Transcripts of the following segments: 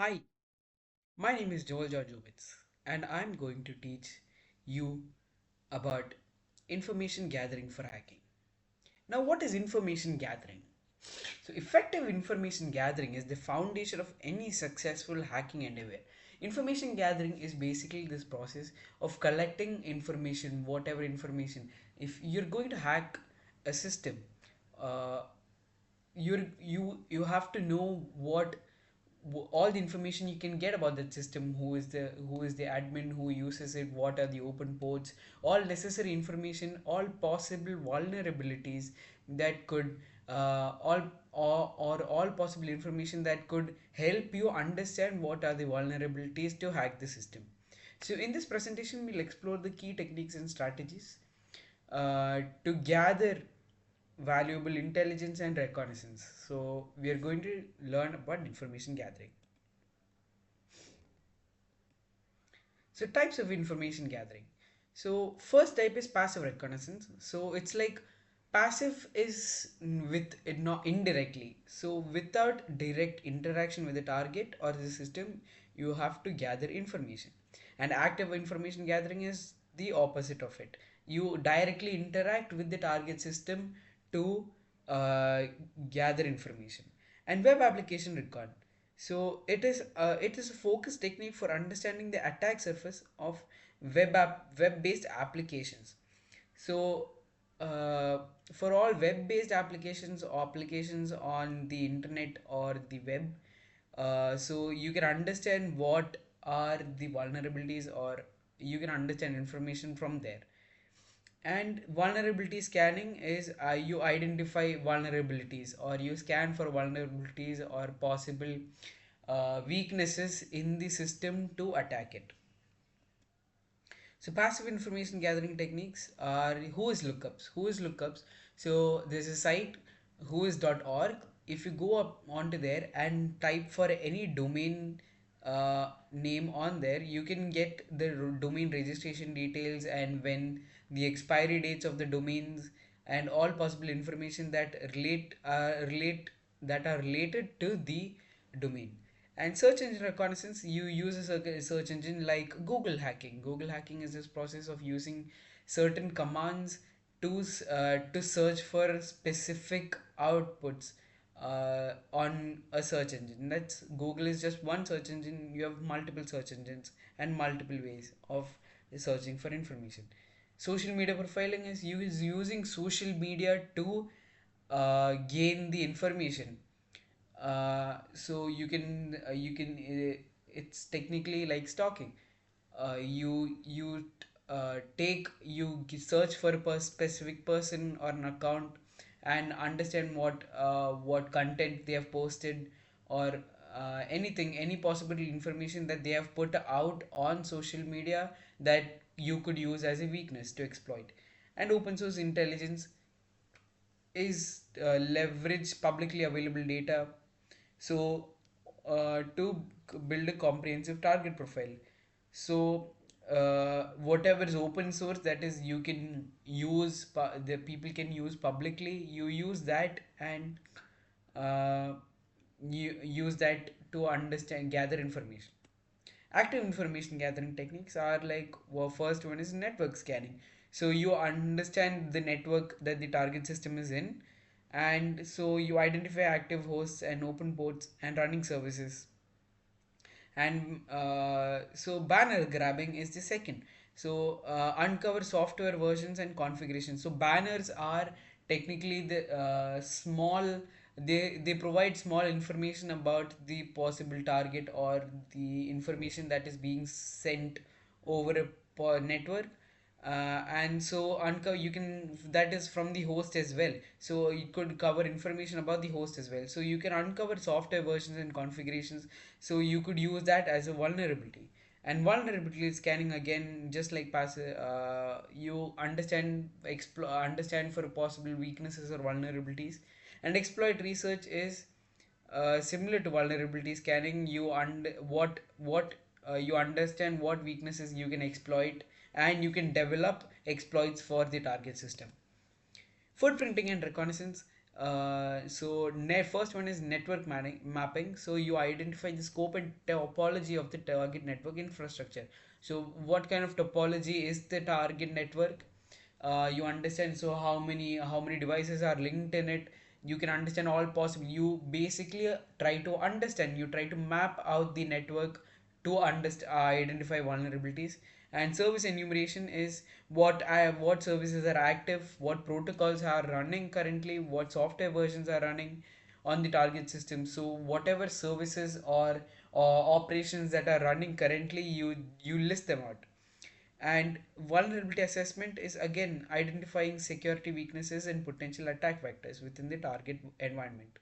Hi, my name is Jobinse, and I'm going to teach you about information gathering for hacking. Now, what is information gathering? So, effective information gathering is the foundation of any successful hacking endeavor. Information gathering is basically this process of collecting information, whatever information. If you're going to hack a system, uh, you have to know all the information you can get about that system, who is the admin, who uses it, what are the open ports, all necessary information, all possible vulnerabilities that could or all possible information that could help you understand what are the vulnerabilities to hack the system. So in this presentation we'll explore the key techniques and strategies to gather valuable intelligence and reconnaissance. So we are going to learn about information gathering. So types of information gathering. So first type is passive reconnaissance. So it's like passive is with it not indirectly. So without direct interaction with the target or the system, you have to gather information. And active information gathering is the opposite of it. You directly interact with the target system to uh, gather information. And web application recon. So it is a focus technique for understanding the attack surface of web-based applications. So uh, for all web-based applications or applications on the internet or the web, so you can understand what are the vulnerabilities, or you can understand information from there. And vulnerability scanning is you identify vulnerabilities, or you scan for vulnerabilities or possible weaknesses in the system to attack it. So passive information gathering techniques are whois lookups. Whois lookups. So there's a site whois.org. If you go up onto there and type for any domain name on there, you can get the domain registration details and when the expiry dates of the domains and all possible information that are related to the domain. And search engine reconnaissance, you use a search engine like Google hacking. Google hacking is this process of using certain commands to search for specific outputs on a search engine. That's Google is just one search engine. You have multiple search engines and multiple ways of searching for information. Social media profiling is using social media to gain the information. So it's technically like stalking. You search for a specific person or an account and understand what content they have posted, or any possible information that they have put out on social media that you could use as a weakness to exploit. And open source intelligence is leverage publicly available data, so to build a comprehensive target profile. So whatever is open source, that is you can use the people can use publicly, you use that, and uh, you use that to understand, gather information. Active information gathering techniques are like, well, first one is network scanning. So you understand the network that the target system is in, and so you identify active hosts and open ports and running services. And so banner grabbing is the second. So uncover software versions and configurations. So banners are technically the small, they provide small information about the possible target or the information that is being sent over a network. And so uncover, you can, that is from the host as well, so it could cover information about the host as well. So you can uncover software versions and configurations, so you could use that as a vulnerability. And vulnerability scanning, again, just like passive, you understand for possible weaknesses or vulnerabilities. And exploit research is similar to vulnerability scanning. You understand what weaknesses you can exploit, and you can develop exploits for the target system. Footprinting and reconnaissance. First one is network mapping. So you identify the scope and topology of the target network infrastructure. So what kind of topology is the target network? You understand, so how many devices are linked in it. You can understand all possible. You basically try to map out the network to identify vulnerabilities. And service enumeration is what services are active, what protocols are running currently, what software versions are running on the target system. So whatever services or operations that are running currently, you list them out. And vulnerability assessment is again identifying security weaknesses and potential attack vectors within the target environment.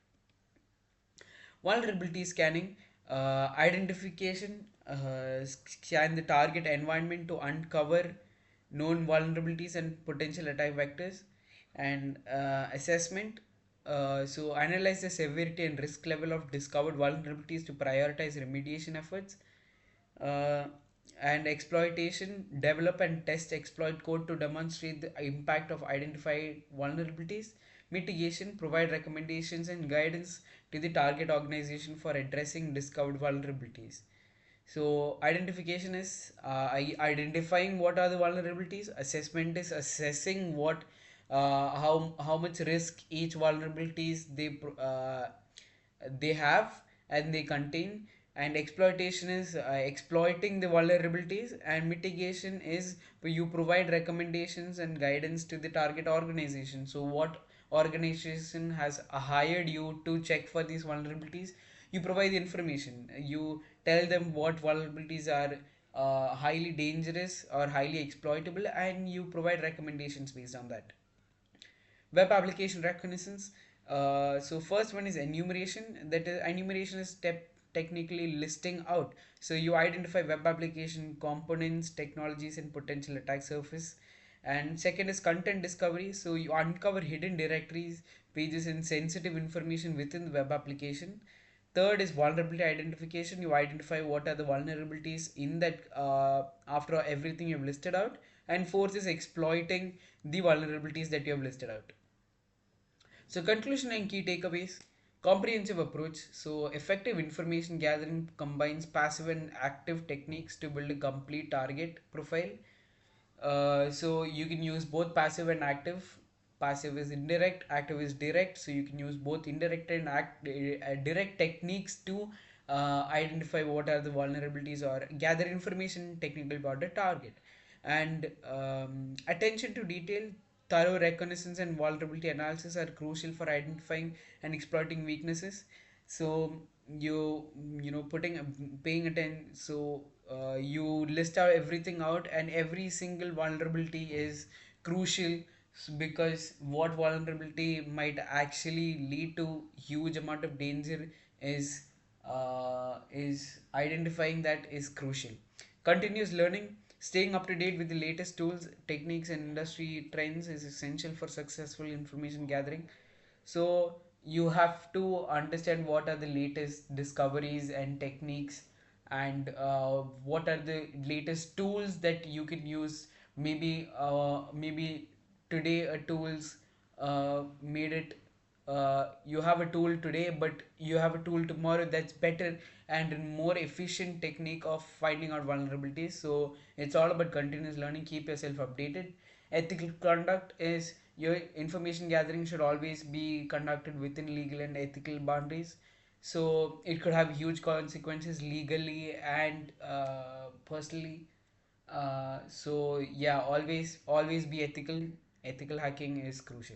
Vulnerability scanning, identification, scan the target environment to uncover known vulnerabilities and potential attack vectors. And assessment, so analyze the severity and risk level of discovered vulnerabilities to prioritize remediation efforts. uh, and exploitation, develop and test exploit code to demonstrate the impact of identified vulnerabilities. Mitigation, provide recommendations and guidance to the target organization for addressing discovered vulnerabilities. So identification is identifying what are the vulnerabilities. Assessment is assessing how much risk each vulnerabilities they have and they contain. And exploitation is exploiting the vulnerabilities. And mitigation is where you provide recommendations and guidance to the target organization. So what organization has hired you to check for these vulnerabilities, you provide the information, you tell them what vulnerabilities are highly dangerous or highly exploitable, and you provide recommendations based on that. Web application reconnaissance. So first one is enumeration. That is, enumeration is step technically listing out. So you identify web application components, technologies, and potential attack surface. And second is content discovery. So you uncover hidden directories, pages, and sensitive information within the web application. Third is vulnerability identification. You identify what are the vulnerabilities in that after everything you've listed out. And fourth is exploiting the vulnerabilities that you have listed out. So conclusion and key takeaways. Comprehensive approach. So effective information gathering combines passive and active techniques to build a complete target profile. So you can use both passive and active. Passive is indirect, active is direct. So you can use both indirect and direct techniques to identify what are the vulnerabilities or gather information technical about the target. And attention to detail, thorough reconnaissance and vulnerability analysis are crucial for identifying and exploiting weaknesses. So putting paying attention. So you list out everything out, and every single vulnerability is crucial, because what vulnerability might actually lead to huge amount of danger is identifying that is crucial. Continuous learning, staying up to date with the latest tools, techniques, and industry trends is essential for successful information gathering. So you have to understand what are the latest discoveries and techniques, and what are the latest tools that you can use. Maybe today tools made it, you have a tool today, but you have a tool tomorrow that's better and more efficient technique of finding out vulnerabilities. So it's all about continuous learning. Keep yourself updated. Ethical conduct is your information gathering should always be conducted within legal and ethical boundaries. So it could have huge consequences legally and personally. So yeah, always be ethical. Ethical hacking is crucial.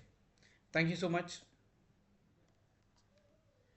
Thank you so much.